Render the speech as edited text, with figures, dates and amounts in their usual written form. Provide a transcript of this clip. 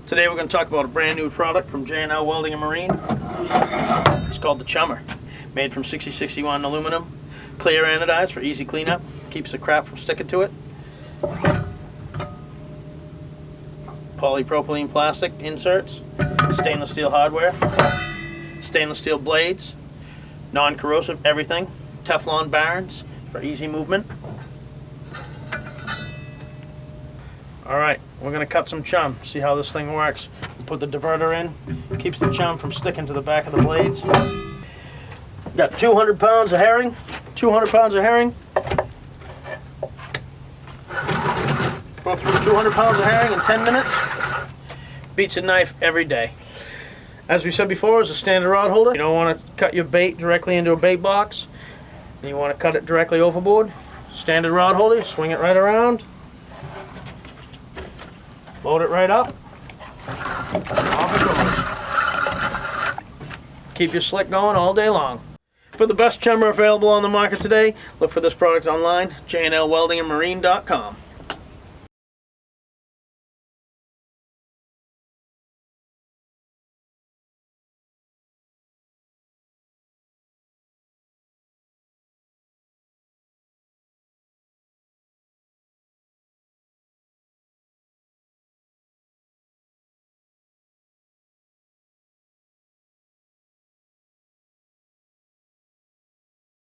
Today we're going to talk about a brand new product from J&L Welding and Marine. It's called the Chumah. Made from 6061 aluminum, clear anodized for easy cleanup, keeps the crap from sticking to it. Polypropylene plastic inserts, stainless steel hardware, stainless steel blades, non-corrosive everything, Teflon barons for easy movement. Alright, we're going to cut some chum, see how this thing works. Put the diverter in, keeps the chum from sticking to the back of the blades. Got 200 pounds of herring, 200 pounds of herring. Go through 200 pounds of herring in 10 minutes. Beats a knife every day. As we said before, it's a standard rod holder. You don't want to cut your bait directly into a bait box. And you want to cut it directly overboard. Standard rod holder, swing it right around. Load it right up. Off it goes. Keep your slick going all day long. For the best chumah available on the market today, look for this product online, jlweldingandmarine.com.